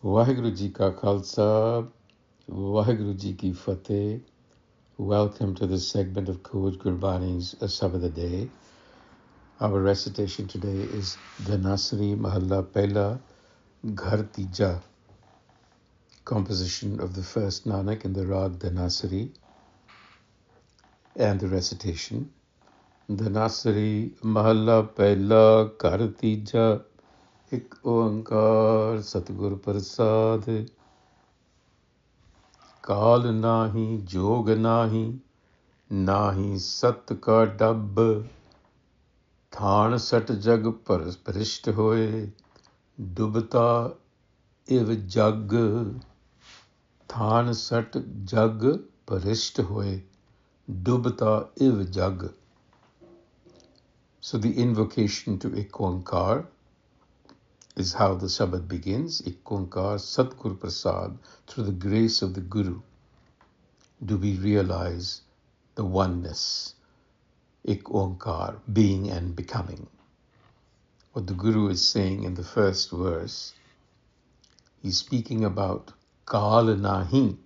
Waheguru Ji Ka Khalsa, Waheguru Ji Ki Fateh. Welcome to this segment of Coach Gurbani's a-sabad-a-day. Our recitation today is Dhanasari Mahalla Pehla Ghar Tija, composition of the first Nanak in the Rag Dhanasari, and the recitation. Dhanasari Mahalla Pehla Ghar Tija, Ik Oankar Satgur Prasad. काल नाही जोग नाही नाही सत का dub थान सट जग परिष्ट होए डुबता इव जग थान सट जग परिष्ट होए डुबता इव जग. So the invocation to Ik Oankar is how the Sabad begins. Ik Oankar Satgur Prasad. Through the grace of the Guru do we realize the oneness, Ik Oankar, being and becoming. What the Guru is saying in the first verse, he's speaking about Kaal nahi,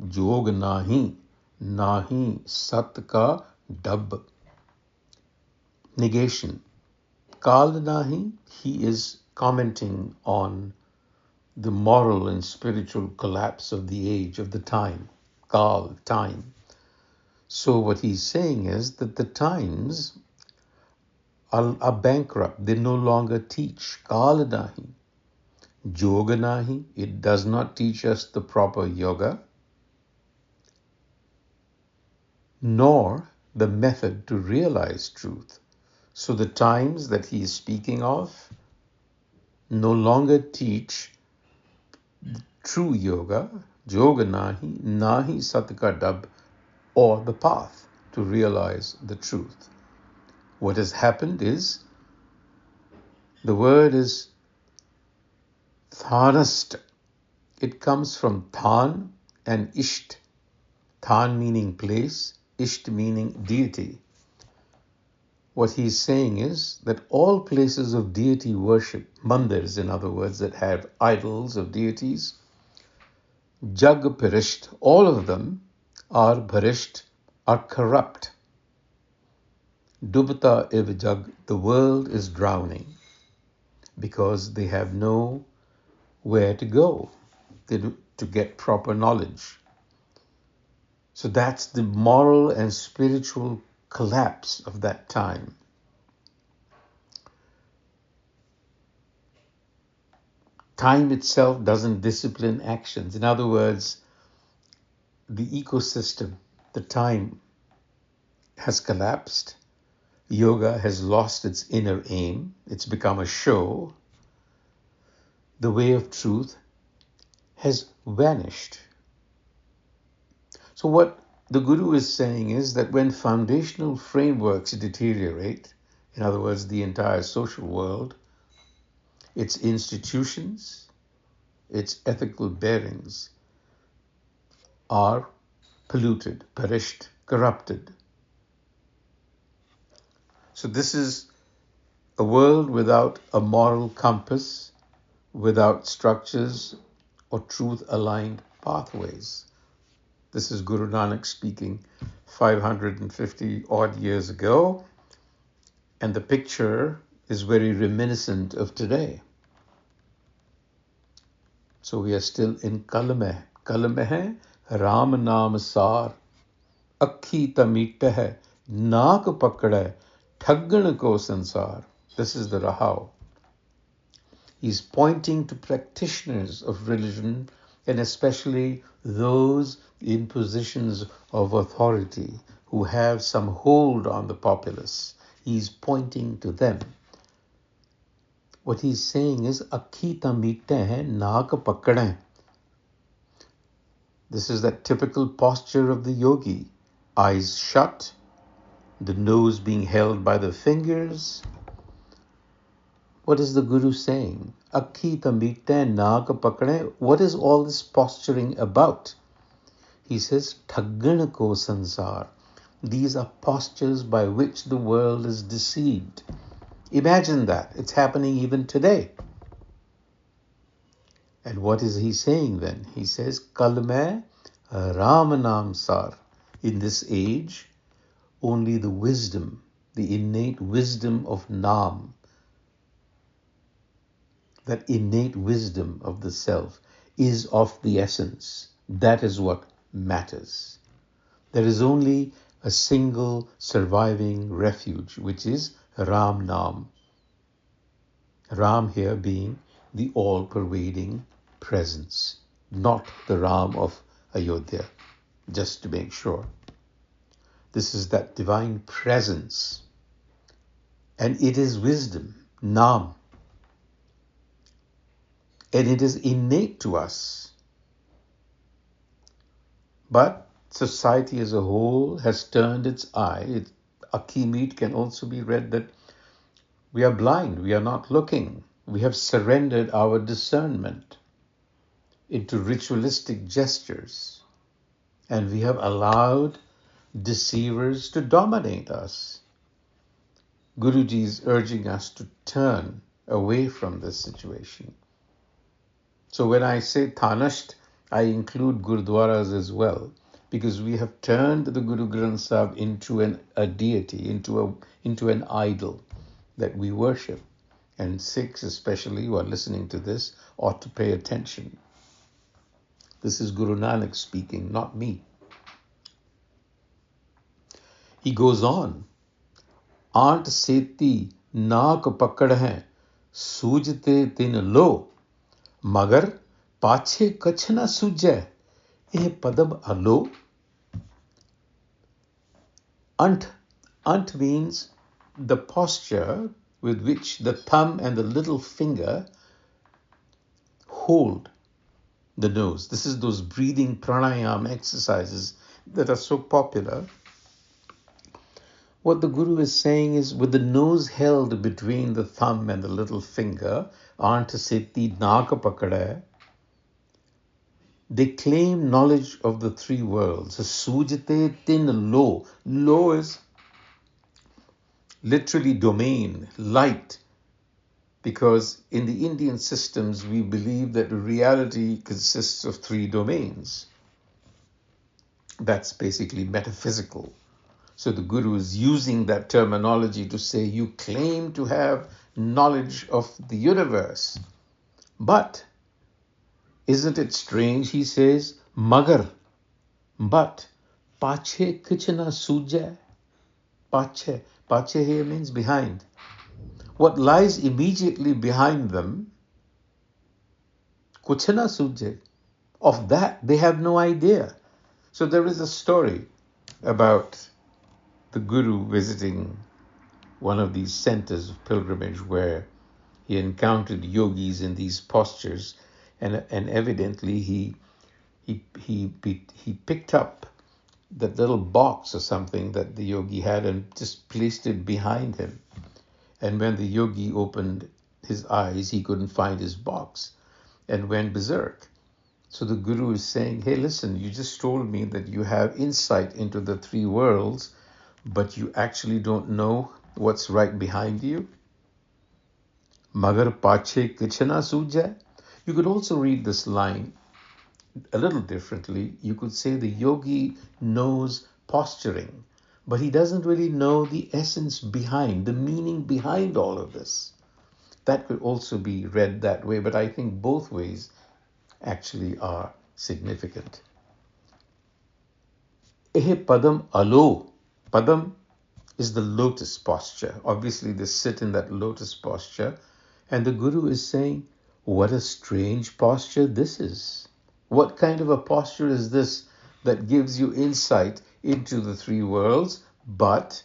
jog nahi, nahi sat ka dab. Negation. Kaal nahi, he is commenting on the moral and spiritual collapse of the age, of the time. Kaal, time. So what he's saying is that the times are bankrupt. They no longer teach. Kaal nahi. Yoga nahi. It does not teach us the proper yoga, nor the method to realize truth. So the times that he is speaking of no longer teach true yoga, yoga nahi, nahi satka dab, or the path to realize the truth. What has happened is, the word is thanast. It comes from than and isht. Than meaning place, isht meaning deity. What he's saying is that all places of deity worship, mandirs in other words, that have idols of deities, jag parisht, all of them are parisht, are corrupt. Dubta ev jag, the world is drowning because they have nowhere to go to get proper knowledge. So that's the moral and spiritual collapse of that time. Time itself doesn't discipline actions. In other words, the ecosystem, the time has collapsed. Yoga has lost its inner aim. It's become a show. The way of truth has vanished. So what the Guru is saying is that when foundational frameworks deteriorate, in other words, the entire social world, its institutions, its ethical bearings are polluted, perished, corrupted. So this is a world without a moral compass, without structures or truth-aligned pathways. This is Guru Nanak speaking 550 odd years ago, and the picture is very reminiscent of today. So we are still in Kalameh. Kalameh hai Ram naam sar, akhi tamit hai, naak pakad, thaggan ko sansar. This is the Rahau. He's pointing to practitioners of religion, and especially those in positions of authority who have some hold on the populace. He's pointing to them. What he's saying is, akhi tamite hai, naak pakade. This is that typical posture of the yogi. Eyes shut, the nose being held by the fingers. What is the Guru saying? Akhi tamite naak pakade. What is all this posturing about? He says, thaggan ko sansar. These are postures by which the world is deceived. Imagine that. It's happening even today. And what is he saying then? He says, Kal mein Ram naam sar. In this age, only the wisdom, the innate wisdom of Naam, that innate wisdom of the self, is of the essence. That is what matters. There is only a single surviving refuge, which is Ram Naam. Ram here being the all-pervading presence, not the Ram of Ayodhya, just to make sure. This is that divine presence. And it is wisdom, Naam. And it is innate to us. But society as a whole has turned its eye. Akhi meet can also be read that we are blind, we are not looking. We have surrendered our discernment into ritualistic gestures. And we have allowed deceivers to dominate us. Guruji is urging us to turn away from this situation. So when I say Thanasht, I include Gurdwaras as well, because we have turned the Guru Granth Sahib into a deity, into an idol that we worship. And Sikhs especially who are listening to this ought to pay attention. This is Guru Nanak speaking, not me. He goes on, Aant seti naak pakad hai, soojte tin lo, magar pache kach na sujai, eh padam alo. Ant means the posture with which the thumb and the little finger hold the nose. This is those breathing pranayama exercises that are so popular. What the Guru is saying is, with the nose held between the thumb and the little finger, Aant seti naak pakad, they claim knowledge of the three worlds. Soojte tin lo. Lo is literally domain, light. Because in the Indian systems, we believe that reality consists of three domains. That's basically metaphysical. So the Guru is using that terminology to say, you claim to have knowledge of the universe. But, isn't it strange, he says, Magar, but, pache kichna sujai. Pache here means behind. What lies immediately behind them, kuchna sujai, of that they have no idea. So there is a story about the Guru visiting one of these centers of pilgrimage where he encountered yogis in these postures, and evidently he picked up that little box or something that the yogi had and just placed it behind him. And when the yogi opened his eyes, he couldn't find his box and went berserk. So the Guru is saying, hey, listen, you just told me that you have insight into the three worlds, but you actually don't know what's right behind you. Magar pache kichna sujai. You could also read this line a little differently. You could say the yogi knows posturing, but he doesn't really know the essence behind, the meaning behind all of this. That could also be read that way, but I think both ways actually are significant. Eh padam alo. Padam is the lotus posture. Obviously, they sit in that lotus posture. And the Guru is saying, what a strange posture this is. What kind of a posture is this that gives you insight into the three worlds, but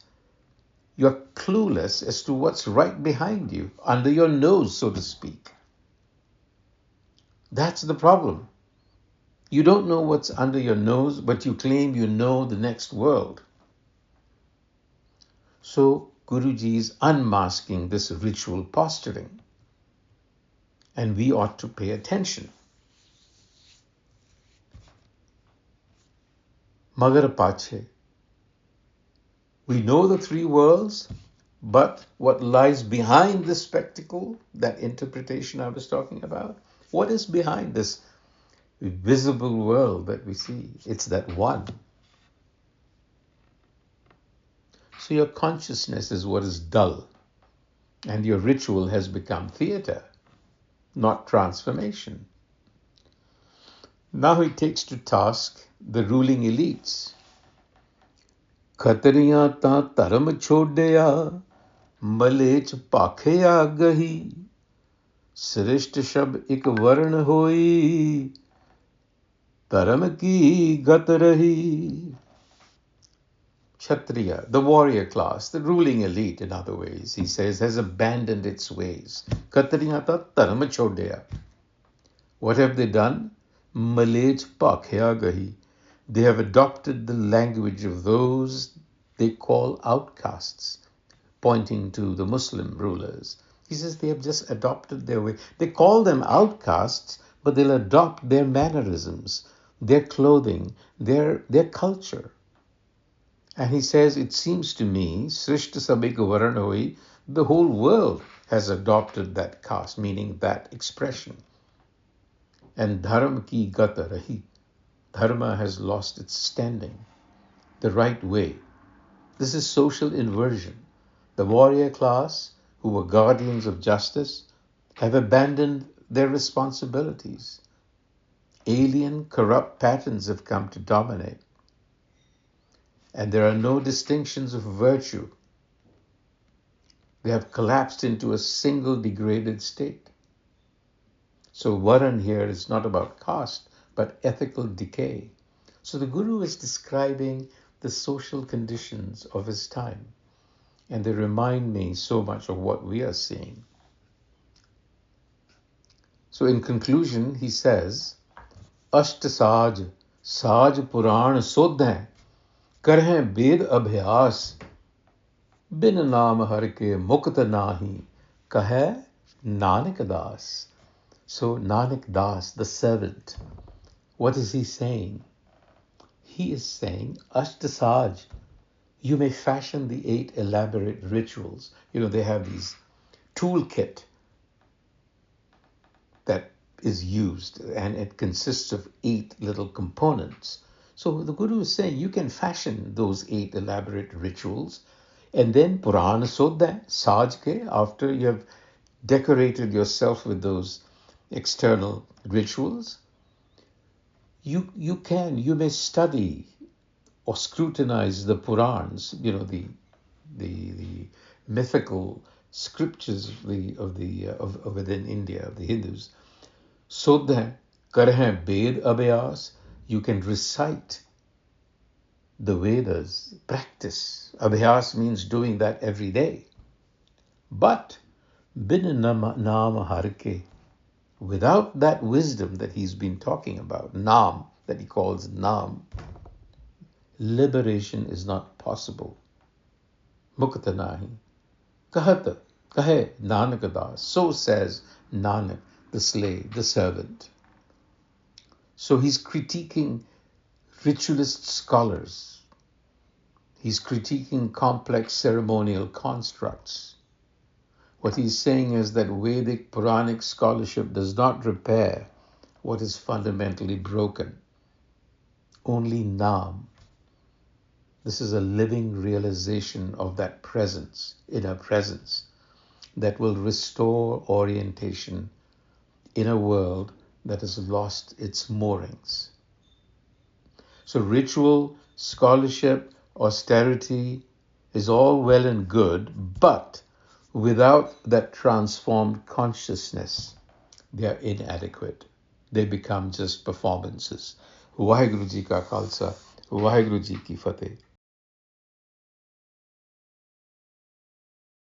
you're clueless as to what's right behind you, under your nose, so to speak? That's the problem. You don't know what's under your nose, but you claim you know the next world. So Guruji is unmasking this ritual posturing. And we ought to pay attention. Magar pache. We know the three worlds, but what lies behind this spectacle, that interpretation I was talking about, What is behind this visible world that we see? It's that one. So your consciousness is what is dull, and your ritual has become theater, not transformation. Now he takes to task the ruling elites. Khatariyan ta dharam chhodya, मलेच पाखे आ गही, श्रेष्ठ शब एक वर्ण होई, धर्म की गत रही. Kshatriya, the warrior class, the ruling elite, in other ways, he says, has abandoned its ways. Khatariyan ta dharam chhodya. What have they done? Malech pakhya gahi. They have adopted the language of those they call outcasts, pointing to the Muslim rulers. He says they have just adopted their way. They call them outcasts, but they'll adopt their mannerisms, their clothing, their culture. And he says, it seems to me, Srishta Sabik Varanoi, the whole world has adopted that caste, meaning that expression. And dharma ki gata rahi. Dharma has lost its standing, the right way. This is social inversion. The warrior class, who were guardians of justice, have abandoned their responsibilities. Alien, corrupt patterns have come to dominate. And there are no distinctions of virtue. They have collapsed into a single degraded state. So Varan here is not about caste, but ethical decay. So the Guru is describing the social conditions of his time. And they remind me so much of what we are seeing. So in conclusion, he says, Ashtasaj, Saj Puran Sodhain, Karhen Ved Abhyas, Bin Naam Har Ke Mukta Nahi, Kahe Nanak Das. So Nanak Das, the servant, what is he saying? He is saying, Ashtasaj, you may fashion the 8 elaborate rituals. They have these toolkit that is used, and it consists of 8 little components. So the Guru is saying you can fashion those 8 elaborate rituals, and then Puran Sodha, Sajke, after you have decorated yourself with those external rituals, you may study or scrutinize the Purans, the mythical scriptures of within India, of the Hindus. Sodha karhe Ved Abhyas, you can recite the Vedas, practice. Abhyas means doing that every day. But bin naam harke, without that wisdom that he's been talking about, naam, that he calls naam, liberation is not possible. Mukta nahi. Kahata, kahe Nanak Das. So says Nanak, the slave, the servant. So he's critiquing ritualist scholars. He's critiquing complex ceremonial constructs. What he's saying is that Vedic Puranic scholarship does not repair what is fundamentally broken. Only Naam. This is a living realization of that presence, inner presence, that will restore orientation in a world that has lost its moorings. So ritual, scholarship, austerity is all well and good, but without that transformed consciousness, they are inadequate. They become just performances. Vaheguru Ji Ka Khalsa, Vaheguru Ji Ki Fateh.